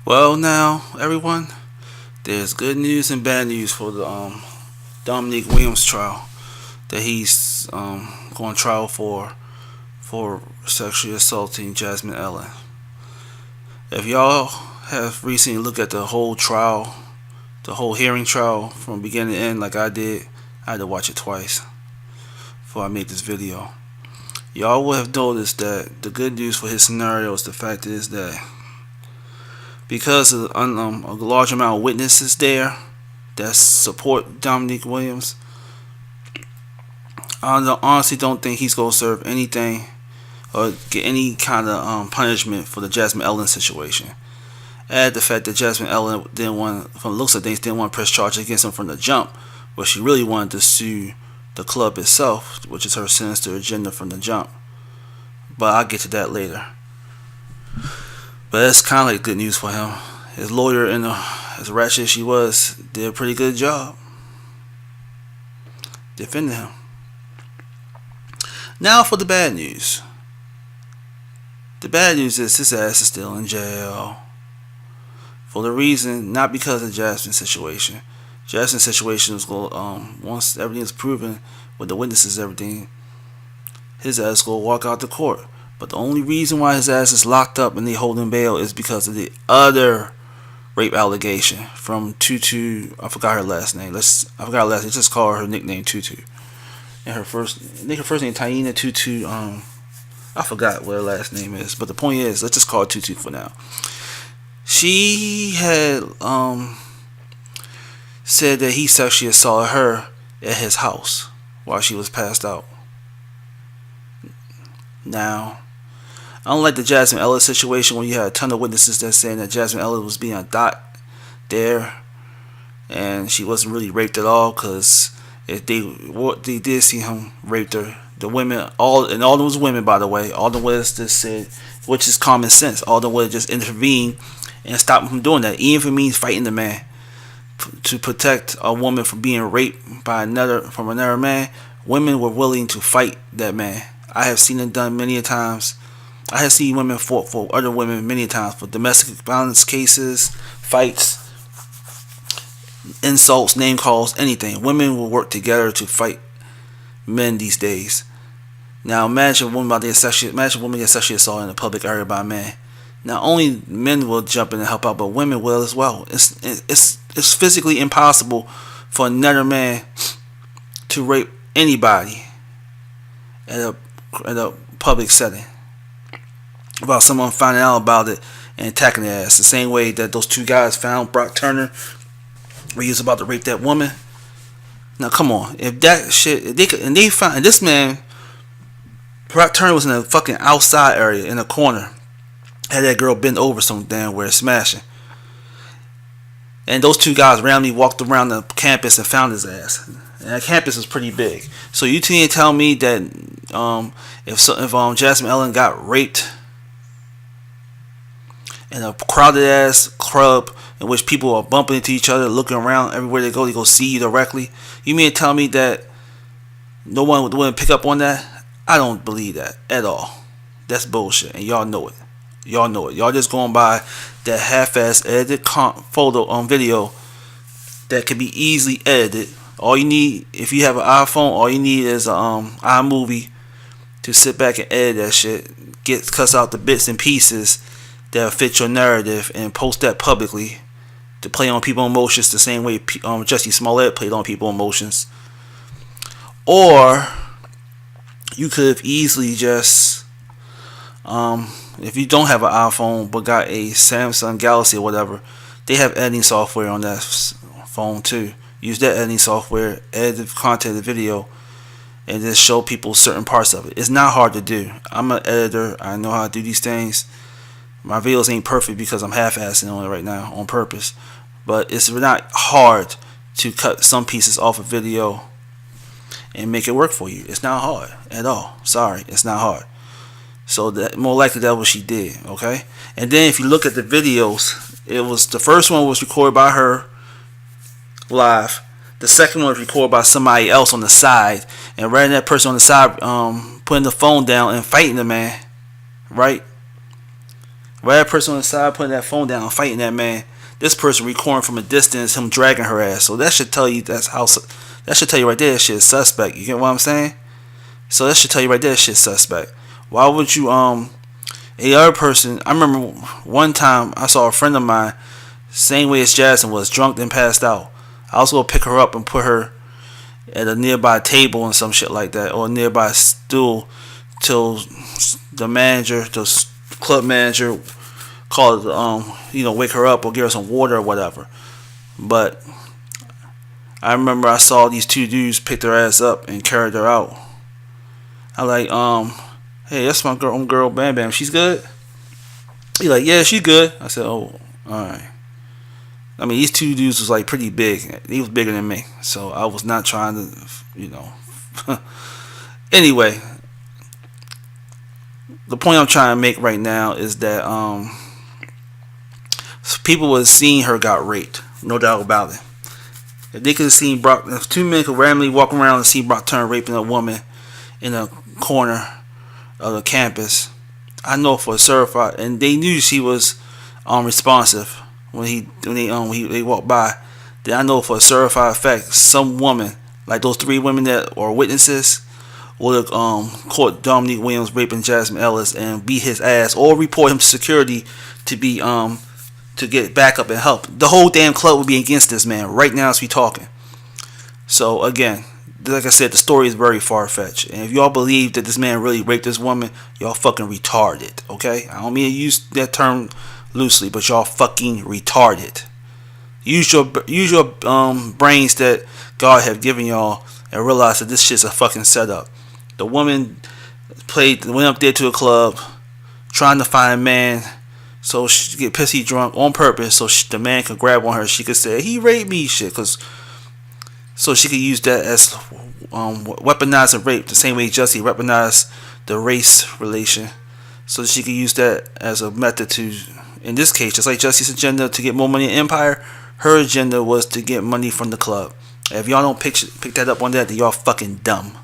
Well, now everyone, there's good news and bad news for the Dominique Williams trial that he's going to trial for sexually assaulting Jasmine Elland. If y'all have recently looked at the whole trial, the whole hearing trial from beginning to end, like I did, I had to watch it twice before I made this video. Y'all will have noticed that the good news for his scenario is the fact is that because of a large amount of witnesses there that support Dominique Williams, I honestly don't think he's going to serve anything or get any kind of punishment for the Jasmine Elland situation. Add the fact that Jasmine Elland didn't want, from the looks of things, didn't want to press charges against him from the jump, but she really wanted to sue the club itself, which is her sinister agenda from the jump. But I'll get to that later. But that's kind of like good news for him. His lawyer, and as ratchet as she was, did a pretty good job defending him. Now for the bad news. The bad news is his ass is still in jail. For the reason, not because of Jasmine's situation. Jasmine's situation is going, once everything is proven with the witnesses and everything, his ass will walk out the court. But the only reason why his ass is locked up and they hold him bail is because of the other rape allegation from Tutu. I forgot her last name. Let's just call her nickname Tutu. And I think her first name Taina Tutu. I forgot what her last name is. But the point is, let's just call her Tutu for now. She had said that he sexually assaulted her at his house while she was passed out. Now, unlike the Jasmine Elland situation where you had a ton of witnesses that saying that Jasmine Elland was being a dot there and she wasn't really raped at all, because if they did see him raped her, the women, all those women, by the way, all the witnesses just said, which is common sense, all the women just intervened and stopped him from doing that, even if it means fighting the man. To protect a woman from being raped by another man, women were willing to fight that man. I have seen it done many times. I have seen women fought for other women many times for domestic violence cases, fights, insults, name calls, anything. Women will work together to fight men these days. Now imagine a woman get sexually assaulted in a public area by a man. Not only men will jump in and help out, but women will as well. It's physically impossible for another man to rape anybody at a public setting without someone finding out about it and attacking their ass. The same way that those two guys found Brock Turner where he was about to rape that woman. Now come on, if that shit, if they found this man, Brock Turner was in a fucking outside area in a corner, had that girl bent over some damn where smashing, and those two guys randomly walked around the campus and found his ass. And that campus was pretty big. So you can't tell me that if Jasmine Elland got raped in a crowded ass club in which people are bumping into each other, looking around everywhere they go see you directly, you mean to tell me that no one would pick up on that? I don't believe that at all. That's bullshit, and y'all know it. Y'all just going by that half-ass edited photo on video that can be easily edited. All you need, if you have an iPhone, all you need is iMovie to sit back and edit that shit. Cuts out the bits and pieces that fit your narrative and post that publicly to play on people's emotions the same way Jussie Smollett played on people's emotions. Or you could have easily just, if you don't have an iPhone but got a Samsung Galaxy or whatever, they have editing software on that phone too. Use that editing software, edit the content of the video, and just show people certain parts of it. It's not hard to do. I'm an editor. I know how to do these things. My videos ain't perfect because I'm half-assing on it right now on purpose. But it's not hard to cut some pieces off a video and make it work for you. It's not hard at all. Sorry, it's not hard. So that more likely that's what she did. Okay. And then if you look at the videos, the first one was recorded by her live. The second one was recorded by somebody else on the side, and rather than that person on the side putting the phone down and fighting the man, right? Right, that person on the side putting that phone down, fighting that man. This person recording from a distance, him dragging her ass. So that should tell you that should tell you right there that shit is suspect. You get what I'm saying? So that should tell you right there that shit is suspect. Why would you a other person? I remember one time I saw a friend of mine, same way as Jasmine was, drunk and passed out. I was gonna pick her up and put her at a nearby table and some shit like that, or a nearby stool, till the manager, the club manager, called wake her up or give her some water or whatever. But I remember I saw these two dudes pick her ass up and carried her out. I like, hey, that's my girl Bam Bam. She's good? He like, yeah, she good. I said, oh, alright. I mean, these two dudes was like pretty big. He was bigger than me. So I was not trying to, Anyway, the point I'm trying to make right now is that people was seeing her got raped. No doubt about it. If they could have seen Brock, if two men could randomly walk around and see Brock Turner raping a woman in a corner of the campus, I know for a certified, and they knew she was responsive when they walked by. Then I know for a certified fact, some woman, like those three women that are witnesses, would have caught Dominique Williams raping Jasmine Elland and beat his ass, or report him to security to be to get backup and help. The whole damn club would be against this man right now as we talking. So again, like I said, the story is very far-fetched. And if y'all believe that this man really raped this woman, y'all fucking retarded, okay? I don't mean to use that term loosely, but y'all fucking retarded. Use your brains that God have given y'all and realize that this shit's a fucking setup. The woman went up there to a club trying to find a man so she get pissy drunk on purpose so the man could grab on her. She could say, he raped me, shit, so she could use that as weaponizing rape, the same way Jussie weaponized the race relation, so she could use that as a method to, in this case, just like Jussie's agenda to get more money in Empire, her agenda was to get money from the club. If y'all don't pick that up on that, then y'all fucking dumb.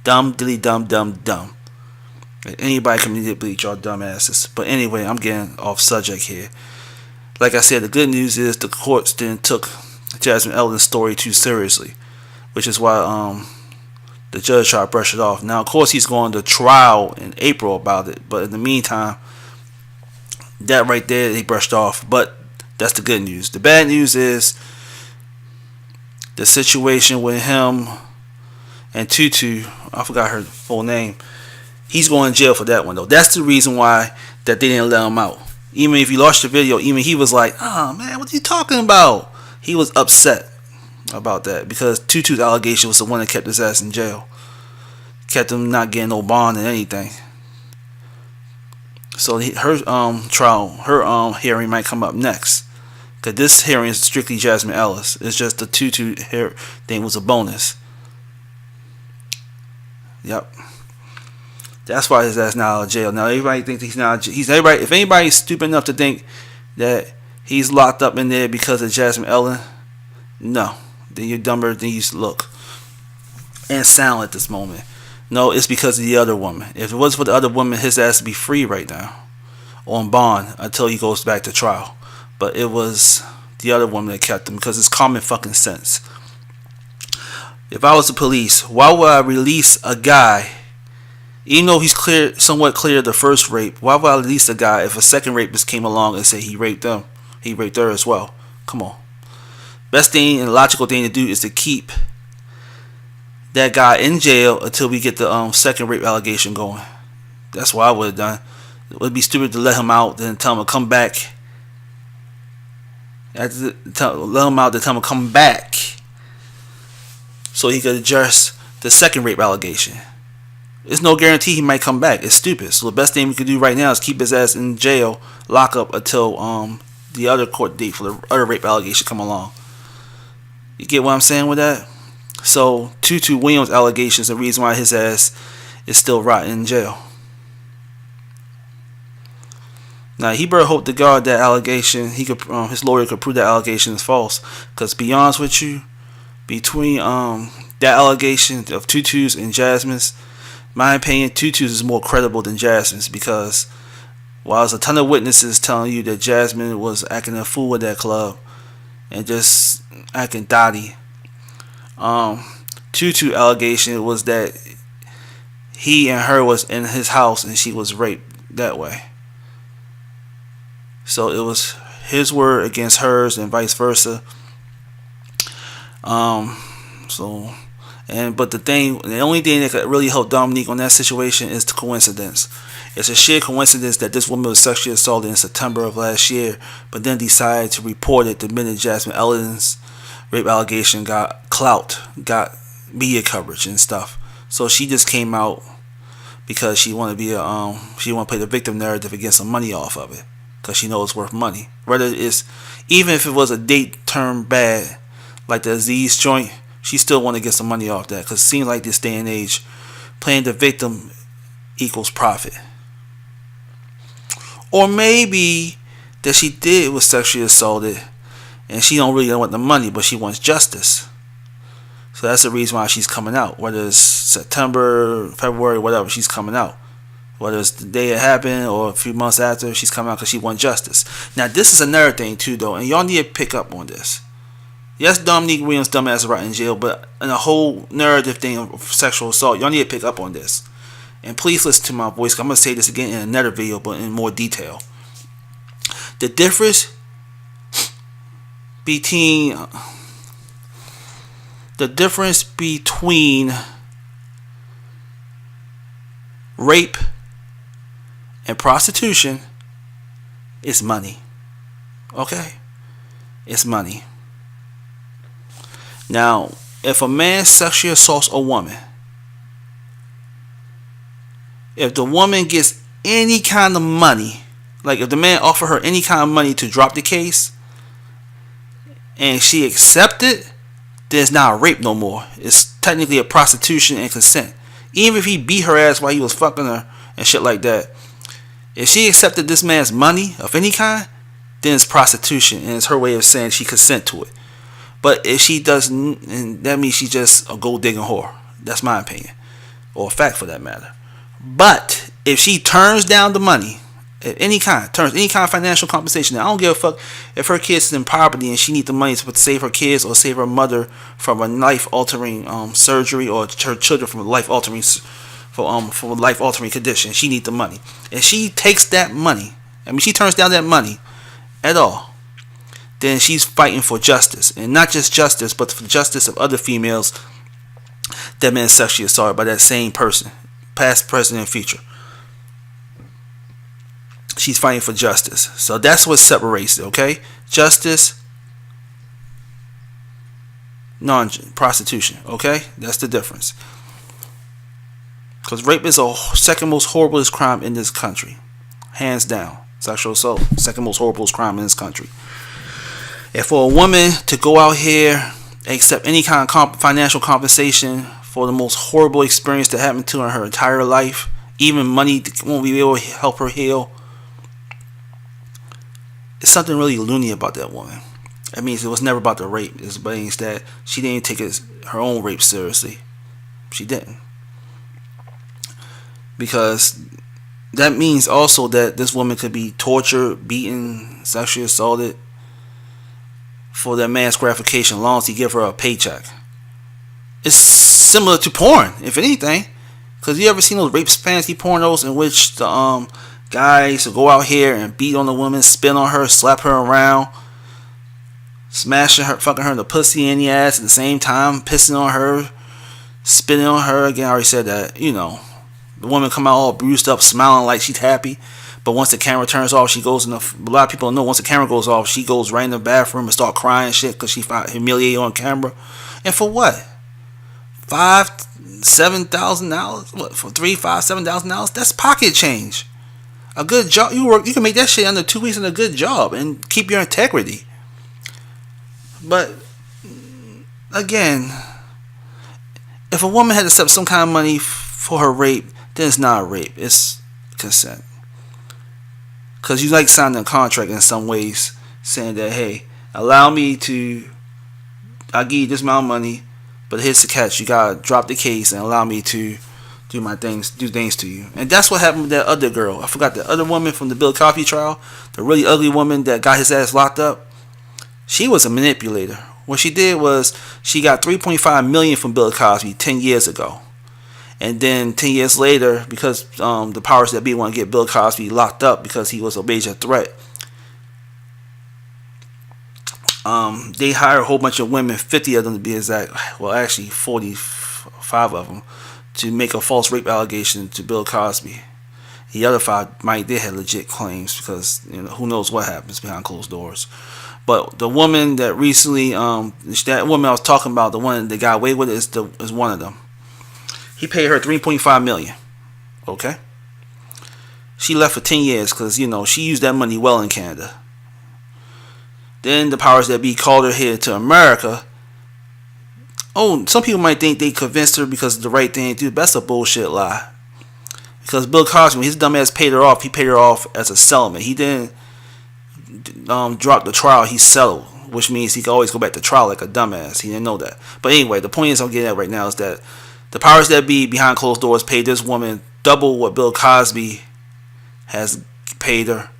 Dumb, dilly dumb, dumb, dumb. Anybody can manipulate y'all dumbasses. But anyway, I'm getting off subject here. Like I said, the good news is the courts didn't took Jasmine Elland's story too seriously, which is why the judge tried to brush it off. Now, of course, he's going to trial in April about it, but in the meantime, that right there, they brushed off. But that's the good news. The bad news is the situation with him and Tutu. I forgot her full name. He's going to jail for that one, though. That's the reason why that they didn't let him out. Even if you watched the video, even he was like, oh, man, what are you talking about? He was upset about that because Tutu's allegation was the one that kept his ass in jail. Kept him not getting no bond and anything. So her trial, her hearing might come up next. Because this hearing is strictly Jasmine Elland. It's just the Tutu thing was a bonus. Yep. That's why his ass not out of jail. Now everybody thinks he's not. Everybody. If anybody's stupid enough to think that he's locked up in there because of Jasmine Elland, no, then you're dumber than you look and sound at this moment. No, it's because of the other woman. If it wasn't for the other woman, his ass would be free right now on bond until he goes back to trial. But it was the other woman that kept him because it's common fucking sense. If I was the police, why would I release a guy? Even though he's somewhat clear of the first rape, why would I release a guy if a second rapist came along and said he raped them? He raped her as well. Come on. Best thing and logical thing to do is to keep that guy in jail until we get the second rape allegation going. That's what I would have done. It would be stupid to let him out, then tell him to come back. Let him out, then tell him to come back so he could address the second rape allegation. There's no guarantee he might come back. It's stupid. So the best thing we could do right now is keep his ass in jail, lock up until the other court date for the other rape allegation come along. You get what I'm saying with that? So Tutu Williams' allegation is the reason why his ass is still rotting in jail. Now he better hope to God that allegation his lawyer could prove that allegation is false. Because to be honest with you, between that allegation of Tutu's and Jasmine's, my opinion, Tutu's is more credible than Jasmine's because while there's a ton of witnesses telling you that Jasmine was acting a fool at that club and just acting dotty. Tutu allegation was that he and her was in his house and she was raped that way. So it was his word against hers and vice versa. But the only thing that could really help Dominique on that situation is the coincidence. It's a sheer coincidence that this woman was sexually assaulted in September of last year, but then decided to report it the minute Jasmine Elland's rape allegation got clout, got media coverage and stuff. So she just came out because she wanted to be she want to play the victim narrative and get some money off of it, because she knows it's worth money. Whether it's, even if it was a date turned bad like the Aziz joint, she still want to get some money off that, because it seems like this day and age, playing the victim equals profit. Or maybe that she was sexually assaulted and she don't really want the money, but she wants justice. So that's the reason why she's coming out. Whether it's September, February, whatever, she's coming out. Whether it's the day it happened or a few months after, she's coming out because she wants justice. Now, this is another thing too, though, and y'all need to pick up on this. Yes, Dominique Williams' dumbass is right in jail, but in a whole narrative thing of sexual assault, y'all need to pick up on this. And please listen to my voice. I'm going to say this again in another video, but in more detail. The difference between rape and prostitution is money. Okay? It's money. Now, if a man sexually assaults a woman, if the woman gets any kind of money, like if the man offer her any kind of money to drop the case and she accepted, then it's not rape no more. It's technically a prostitution and consent. Even if he beat her ass while he was fucking her and shit like that, if she accepted this man's money of any kind, then it's prostitution and it's her way of saying she consent to it. But if she doesn't, and that means she's just a gold digging whore. That's my opinion, or a fact for that matter. But if she turns down the money, any kind of financial compensation, I don't give a fuck if her kids is in poverty and she needs the money to save her kids or save her mother from a life-altering surgery, or her children from a life-altering condition. She needs the money. If she takes that money, she turns down that money at all, then she's fighting for justice, and not just justice, but for justice of other females that been sexually assaulted by that same person, past, present, and future. She's fighting for justice. So that's what separates it, okay? Justice, non-prostitution, okay? That's the difference. Because rape is the second most horriblest crime in this country. Hands down. Sexual assault, second most horriblest crime in this country. And for a woman to go out here and accept any kind of financial compensation for the most horrible experience that happened to her in her entire life, even money won't be able to help her heal, it's something really loony about that woman. That means it was never about the rape. It means that she didn't take her own rape seriously. She didn't. Because that means also that this woman could be tortured, beaten, sexually assaulted for that man's gratification, as long as he give her a paycheck. It's similar to porn, if anything. Because you ever seen those rape fantasy pornos in which the guys will go out here and beat on the woman, spin on her, slap her around, smashing her, fucking her in the pussy and the ass at the same time, pissing on her, spitting on her. Again, I already said that, the woman come out all bruised up, smiling like she's happy. But once the camera turns off, she goes in a lot of people know once the camera goes off, she goes right in the bathroom and start crying and shit because she found humiliated on camera. And for what? $7,000? What, for $7,000? That's pocket change. A good job, you can make that shit under 2 weeks in a good job and keep your integrity. But again, if a woman had to accept some kind of money for her rape, then it's not rape, it's consent. Because you like signing a contract in some ways, saying that, hey, I'll give you this amount of money, but here's the catch: you gotta drop the case and allow me to do things to you. And that's what happened with that other girl. I forgot the other woman from the Bill Cosby trial, the really ugly woman that got his ass locked up. She was a manipulator. What she did was she got $3.5 million from Bill Cosby 10 years ago. And then 10 years later, because the powers that be want to get Bill Cosby locked up because he was a major threat, they hired a whole bunch of women, 50 of them to be exact, well actually 45 of them, to make a false rape allegation to Bill Cosby. The other 5 they had legit claims because who knows what happens behind closed doors. But the woman that recently, that woman I was talking about, the one that got away with it, is one of them. He paid her $3.5 million. Okay. She left for 10 years because she used that money well in Canada. Then the powers that be called her here to America. Oh, some people might think they convinced her because of the right thing to do. That's a bullshit lie. Because Bill Cosby, when his dumb ass paid her off, he paid her off as a settlement. He didn't drop the trial, he settled. Which means he could always go back to trial like a dumbass. He didn't know that. But anyway, the point I'm getting at right now is that the powers that be behind closed doors paid this woman double what Bill Cosby has paid her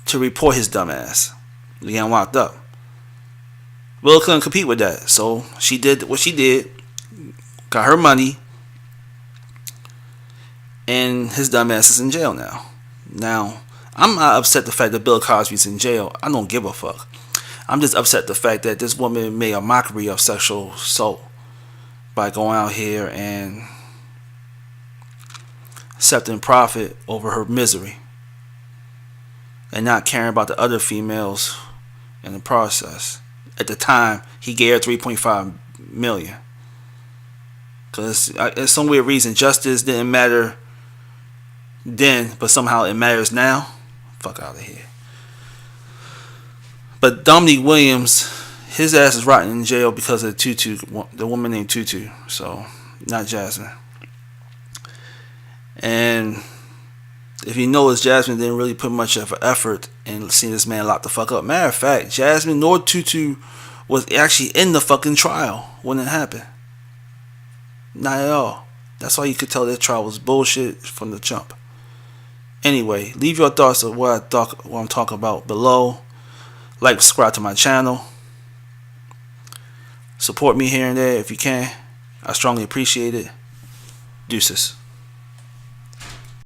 to report his dumb ass. He got locked up. Bill couldn't compete with that, so she did what she did, got her money, and his dumb ass is in jail now. Now, I'm not upset the fact that Bill Cosby's in jail. I don't give a fuck. I'm just upset the fact that this woman made a mockery of sexual assault by going out here and accepting profit over her misery and not caring about the other females in the process. At the time, he gave her $3.5 million. Because it's some weird reason justice didn't matter then, but somehow it matters now. Fuck out of here. But Dominique Williams, his ass is rotting in jail because of Tutu, the woman named Tutu. So, not Jasmine. And if you notice, Jasmine didn't really put much of an effort in seeing this man locked the fuck up. Matter of fact, Jasmine nor Tutu was actually in the fucking trial when it happened. Not at all. That's why you could tell that trial was bullshit from the jump. Anyway, leave your thoughts of what I'm talking about below. Like, subscribe to my channel. Support me here and there if you can. I strongly appreciate it. Deuces.